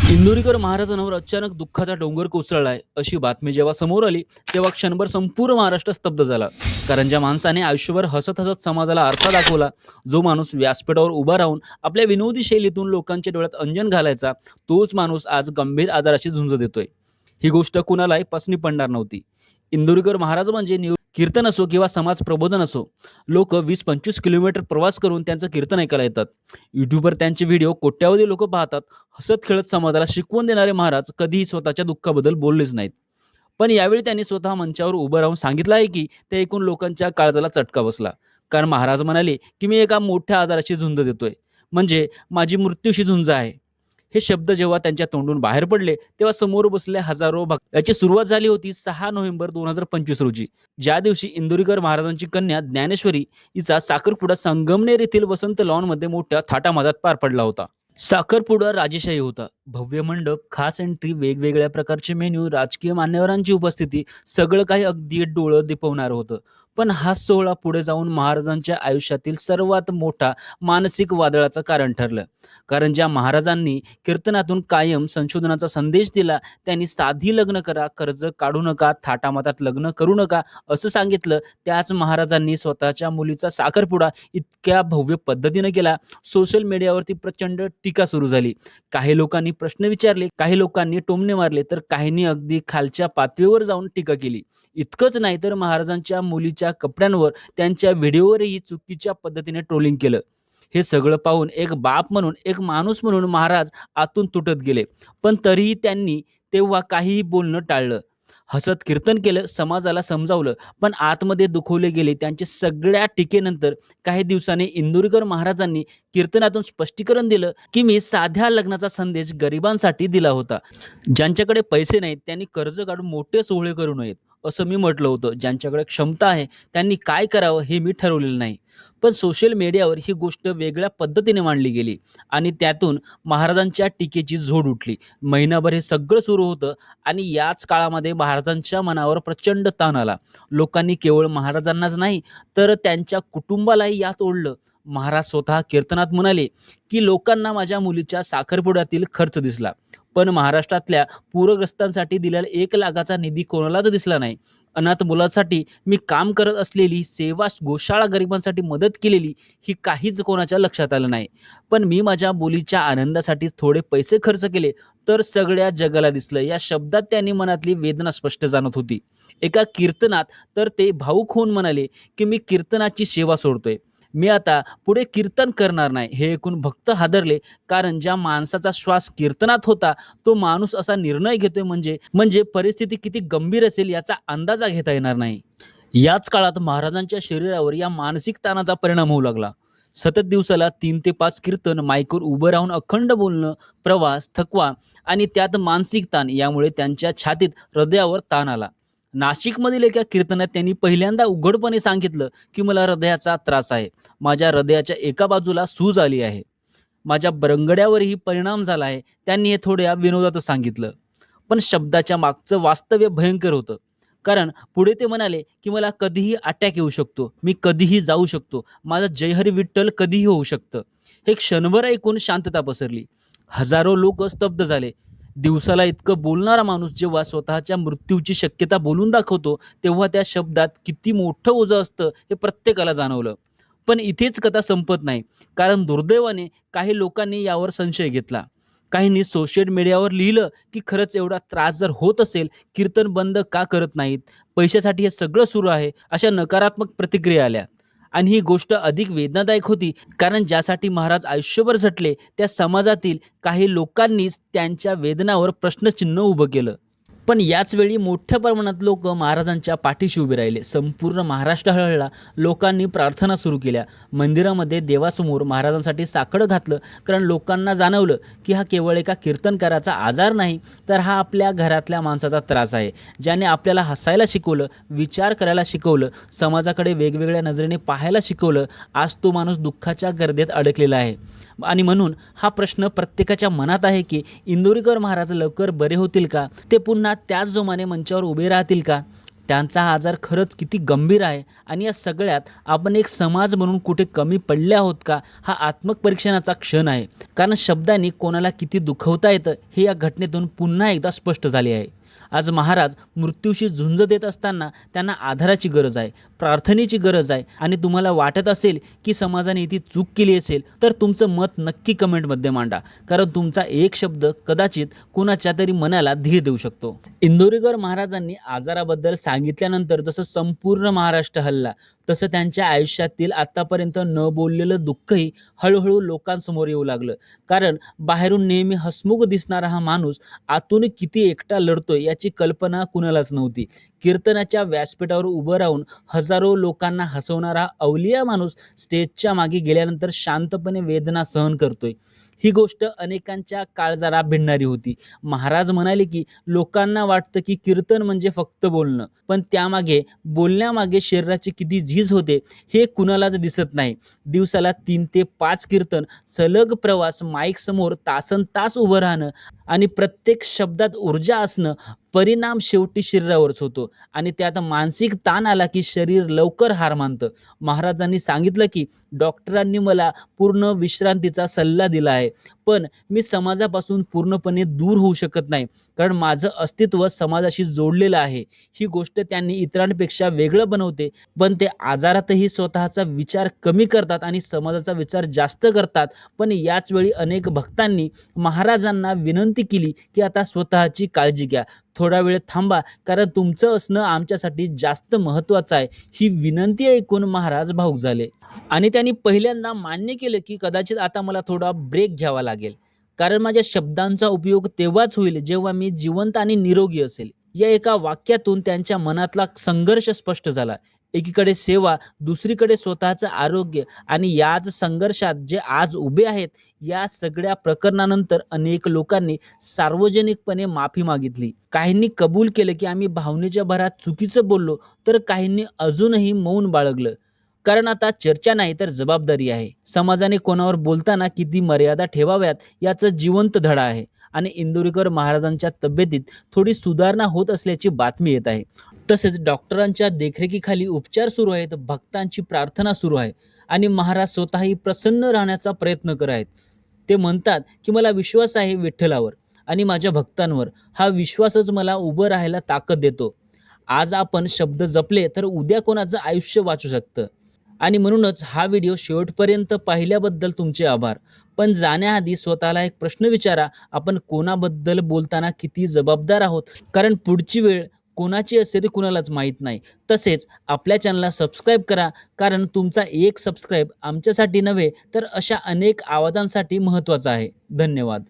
इंदोरीकर महाराजांवर अचानक दुःखाचा डोंगर कोसळलाय अशी बातमी जेव्हा समोर आली तेव्हा क्षणभर संपूर्ण महाराष्ट्र स्तब्ध झाला. कारण ज्या माणसाने आयुष्यभर हसत हसत समाजाला आरसा दाखवला, जो माणूस व्यासपीठावर उभा राहून आपल्या विनोदी शैलीतून लोकांच्या डोळ्यात अंजन घालायचा, तोच माणूस आज गंभीर आजाराशी झुंज देतोय. ही गोष्ट कुणालाही पसनी पडणार नव्हती. इंदोरीकर महाराज म्हणजे कीर्तन असो किंवा समाज प्रबोधन असो, लोक 20-25 किलोमीटर प्रवास करून त्यांचं कीर्तन ऐकायला येतात. युट्यूबवर त्यांचे व्हिडिओ कोट्यावधी लोक पाहतात. हसत खेळत समाजाला शिकवण देणारे महाराज कधीही स्वतःच्या दुःखाबद्दल बोललेच नाहीत. पण यावेळी त्यांनी स्वतः मंचावर उभं राहून सांगितलं आहे की ते ऐकून लोकांच्या काळजाला चटका बसला. कारण महाराज म्हणाले की मी एका मोठ्या आजाराशी झुंज देतोय, म्हणजे माझी मृत्यूशी झुंज आहे. हे शब्द जेव्हा त्यांच्या तोंडून बाहेर पडले तेव्हा समोर बसले हजारो भक्त. याची सुरुवात झाली होती 6 नोव्हेंबर 2025 रोजी, ज्या दिवशी इंदोरीकर महाराजांची कन्या ज्ञानेश्वरी हिचा साखरपुडा संगमनेर येथील वसंत लॉनमध्ये मोठ्या थाटामाटात पार पडला होता. साखरपुडा राजेशाही होता. भव्य मंडप, खास एंट्री, वेगवेगळ्या प्रकारचे मेन्यू, राजकीय मान्यवरांची उपस्थिती, सगळं काही अगदी डोळं दिपवणारं होतं. पण हा सोहळा पुढे जाऊन महाराजांच्या आयुष्यातील सर्वात मोठा मानसिक वादळाचं कारण ठरलं. कारण ज्या महाराजांनी कीर्तनातून कायम संशोधनाचा संदेश दिला, त्यांनी साधी लग्न करा, कर्ज काढू नका, थाटामाटात लग्न करू नका असं सांगितलं, त्याच महाराजांनी स्वतःच्या मुलीचा साखरपुडा इतक्या भव्य पद्धतीनं केला. सोशल मीडियावरती प्रचंड टीका सुरू झाली. काही लोकांनी प्रश्न विचारले, काही लोकांनी टोमणे मारले, तर काहींनी अगदी खालच्या पातळीवर जाऊन टीका केली. इतकंच नाही तर महाराजांच्या मुलीच्या कपड्यांवर, त्यांच्या व्हिडिओवरही चुकीच्या पद्धतीने ट्रोलिंग केलं. हे सगळं पाहून एक बाप म्हणून, एक माणूस म्हणून महाराज आतून तुटत गेले. पण तरीही त्यांनी तेव्हा काहीही बोलणं टाळलं. हसत कीर्तन केलं, समाजाला समजावलं, पण आतमध्ये दुखवले गेले. त्यांच्या सगळ्या टीकेनंतर काही दिवसांनी इंदोरीकर महाराजांनी कीर्तनातून स्पष्टीकरण दिलं की मी साध्या लग्नाचा संदेश गरिबांसाठी दिला होता. ज्यांच्याकडे पैसे नाहीत त्यांनी कर्ज काढून मोठे सोहळे करू नयेत असं मी म्हटलं होतं. ज्यांच्याकडे क्षमता आहे त्यांनी काय करावं हे मी ठरवलेलं नाही. पण सोशल मीडियावर ही गोष्ट वेगळ्या पद्धतीने मांडली गेली आणि त्यातून महाराजांच्या टीकेची झोड उठली. महिनाभर हे सगळं सुरू होतं आणि याच काळामध्ये महाराजांच्या मनावर प्रचंड ताण आला. लोकांनी केवळ महाराजांनाच नाही तर त्यांच्या कुटुंबालाही यात ओढलं. महाराज स्वतः कीर्तनात म्हणाले की लोकांना माझ्या मुलीच्या साखरपुड्यातील खर्च दिसला, पण महाराष्ट्रातल्या पूरग्रस्तांसाठी दिलेला 1 लाखाचा निधी कोणालाच दिसला नाही. अनाथ मुलांसाठी मी काम करत असलेली सेवा, गोशाळा, गरिबांसाठी मदत केलेली, ही काहीच कोणाच्या लक्षात आलं नाही. पण मी माझ्या मुलीच्या आनंदासाठी थोडे पैसे खर्च केले तर सगळ्या जगाला दिसलं. या शब्दात त्यांनी मनातली वेदना स्पष्ट जाणवत होती. एका कीर्तनात तर ते भाऊक होऊन म्हणाले की मी कीर्तनाची सेवा सोडतोय, मी आता पुढे कीर्तन करणार नाही. हे ऐकून भक्त हादरले. कारण ज्या माणसाचा श्वास कीर्तनात होता, तो माणूस असा निर्णय घेतोय म्हणजे म्हणजे परिस्थिती किती गंभीर असेल याचा अंदाजा घेता येणार नाही. याच काळात महाराजांच्या शरीरावर या मानसिक ताणाचा परिणाम होऊ लागला. सतत दिवसाला 3 ते 5 कीर्तन, माईकवर उभं राहून अखंड बोलणं, प्रवास, थकवा आणि त्यात मानसिक ताण, यामुळे त्यांच्या छातीत, हृदयावर ताण आला. नाशिकमधील एका कीर्तनात त्यांनी पहिल्यांदा उघडपणे सांगितलं की मला हृदयाचा त्रास आहे. माझ्या हृदयाच्या एका बाजूला सूज आली आहे. माझ्या बरंगड्यावरही परिणाम झाला आहे. त्यांनी हे थोड्या विनोदातच सांगितलं. पण शब्दाच्या मागचं वास्तव्य भयंकर होतं. कारण पुढे ते म्हणाले की मला कधीही अटॅक येऊ शकतो, मी कधीही जाऊ शकतो, माझं जय हरी विठ्ठल कधीही होऊ शकतं. हे क्षणभर ऐकून शांतता पसरली. हजारो लोक स्तब्ध झाले. दिवसाला इतकं बोलणारा माणूस जेव्हा स्वतःच्या मृत्यूची शक्यता बोलून दाखवतो, तेव्हा त्या शब्दात किती मोठं ओझं असतं हे प्रत्येकाला जाणवलं. पण इथेच कथा संपत नाही. कारण दुर्दैवाने काही लोकांनी यावर संशय घेतला. काहींनी सोशल मीडियावर लिहिलं की खरंच एवढा त्रास जर होत असेल, कीर्तन बंद का करत नाहीत, पैशासाठी हे सगळं सुरू आहे, अशा नकारात्मक प्रतिक्रिया आल्या. आणि ही गोष्ट अधिक वेदनादायक होती. कारण ज्यासाठी महाराज आयुष्यभर झटले, त्या समाजातील काही लोकांनीच त्यांच्या वेदनावर प्रश्नचिन्ह उभं केलं. पण याच वेळी मोठ्या प्रमाणात लोक महाराजांच्या पाठीशी उभे राहिले. संपूर्ण महाराष्ट्र हळहळला. लोकांनी प्रार्थना सुरू केल्या. मंदिरामध्ये देवासमोर महाराजांसाठी साकडं घातलं. कारण लोकांना जाणवलं की हा केवळ एका कीर्तनकाराचा आजार नाही, तर हा आपल्या घरातल्या माणसाचा त्रास आहे, ज्याने आपल्याला हसायला शिकवलं, विचार करायला शिकवलं, समाजाकडे वेगवेगळ्या नजरेने पाहायला शिकवलं. आज तो माणूस दुःखाच्या गर्देत अडकलेला आहे. आणि म्हणून हा प्रश्न प्रत्येकाच्या मनात आहे की इंदोरीकर महाराज लवकर बरे होतील का? ते पुन्हा त्याच जोमाने मंचावर उभे राहतील का? त्यांचा हा आजार खरंच किती गंभीर आहे आणि या सगळ्यात आपण एक समाज म्हणून कुठे कमी पडले आहोत का, हा आत्मपरीक्षणाचा क्षण आहे. कारण शब्दांनी कोणाला किती दुखवता येतं हे या घटनेतून पुन्हा एकदा स्पष्ट झाले आहे. आज महाराज मृत्यूशी झुंज देत असताना त्यांना आधाराची गरज आहे, प्रार्थनेची गरज आहे. आणि तुम्हाला वाटत असेल की समाजाने इथे चूक केली असेल तर तुमचं मत नक्की कमेंटमध्ये मांडा, कारण तुमचा एक शब्द कदाचित कुणाच्या तरी मनाला धीर देऊ शकतो. इंदोरीकर महाराजांनी आजाराबद्दल सांगितल्यानंतर जसं संपूर्ण महाराष्ट्र हलला, तसं त्यांच्या आयुष्यातील आतापर्यंत न बोललेलं दुःखही हळूहळू लोकांसमोर येऊ लागलं. कारण बाहेरून नेहमी हसमुख दिसणारा हा माणूस आतून किती एकटा लढतोय याची कल्पना कुणालाच नव्हती. कीर्तनाच्या व्यासपीठावर उभं राहून हजारो लोकांना हसवणारा अवलिया माणूस स्टेजच्या मागे गेल्यानंतर शांतपणे वेदना सहन करतोय, ही गोष्ट अनेकांच्या काळजाला भिडणारी होती. महाराज म्हणाले की लोकांना वाटतं की कीर्तन म्हणजे फक्त बोलणं, पण त्यामागे बोलण्यामागे शरीराची किती झीज होते हे कुणालाच दिसत नाही. दिवसाला 3 ते 5 कीर्तन, सलग प्रवास, माईक समोर तासनतास उभं राहणं आणि प्रत्येक शब्दात ऊर्जा असणं, परिणाम शेवटी शरीरावरच होतो आणि त्यात मानसिक ताण आला की शरीर लवकर हार मानतं. महाराजांनी सांगितलं की डॉक्टरांनी मला पूर्ण विश्रांतीचा सल्ला दिला आहे, पण मी समाजापासून पूर्णपणे दूर होऊ शकत नाही, कारण माझं अस्तित्व समाजाशी जोडलेलं आहे. ही गोष्ट त्यांनी इतरांपेक्षा वेगळं बनवते, पण ते आजारातही स्वतःचा विचार कमी करतात आणि समाजाचा विचार जास्त करतात. पण याच वेळी अनेक भक्तांनी महाराजांना विनंती केली की आता स्वतःची काळजी घ्या, थोडा वेळ थांबा, कारण तुमचं असणं आमच्यासाठी जास्त महत्त्वाचं आहे. ही विनंती ऐकून महाराज भावुक झाले आणि त्यांनी पहिल्यांदा मान्य केलं की कदाचित आता मला थोडा ब्रेक घ्यावा लागेल, कारण माझ्या शब्दांचा उपयोग तेव्हाच होईल जेव्हा मी जिवंत आणि निरोगी असेल. या एका वाक्यातून त्यांच्या मनातला संघर्ष स्पष्ट झाला. एकीकडे सेवा, दुसरीकडे स्वतःचं आरोग्य, आणि याच संघर्षात जे आज उभे आहेत. या सगळ्या प्रकरणानंतर अनेक लोकांनी सार्वजनिकपणे माफी मागितली. काहींनी कबूल केलं की आम्ही भावनेच्या भरात चुकीचं बोललो, तर काहींनी अजूनही मौन बाळगलं. कारण आता चर्चा नाही तर जबाबदारी आहे. समाजाने कोणावर बोलताना किती मर्यादा ठेवाव्यात याचा जिवंत धडा आहे. आणि इंदोरीकर महाराजांच्या तब्येतीत थोडी सुधारणा होत असल्याची बातमी येत आहे. तसेच डॉक्टरांच्या देखरेखीखाली उपचार सुरू आहेत, भक्तांची प्रार्थना सुरू आहे आणि महाराज स्वतःही प्रसन्न राहण्याचा प्रयत्न करत आहेत. ते म्हणतात की मला विश्वास आहे विठ्ठलावर आणि माझ्या भक्तांवर. हा विश्वासच मला उभं राहायला ताकद देतो. आज आपण शब्द जपले तर उद्या कोणाचं आयुष्य वाचू शकतं. आणि म्हणूनच हा व्हिडिओ शेवटपर्यंत पाहिल्याबद्दल तुमचे आभार. पण जाण्याआधी स्वतःला एक प्रश्न विचारा, आपण कोणाबद्दल बोलताना किती जबाबदार आहोत, कारण पुढची वेळ कोणाची असेल ते कुणालाच माहीत नाही. तसेच आपल्या चॅनलला सबस्क्राईब करा, कारण तुमचा एक सबस्क्राईब आमच्यासाठी नव्हे तर अशा अनेक आवाजांसाठी महत्त्वाचा आहे. धन्यवाद.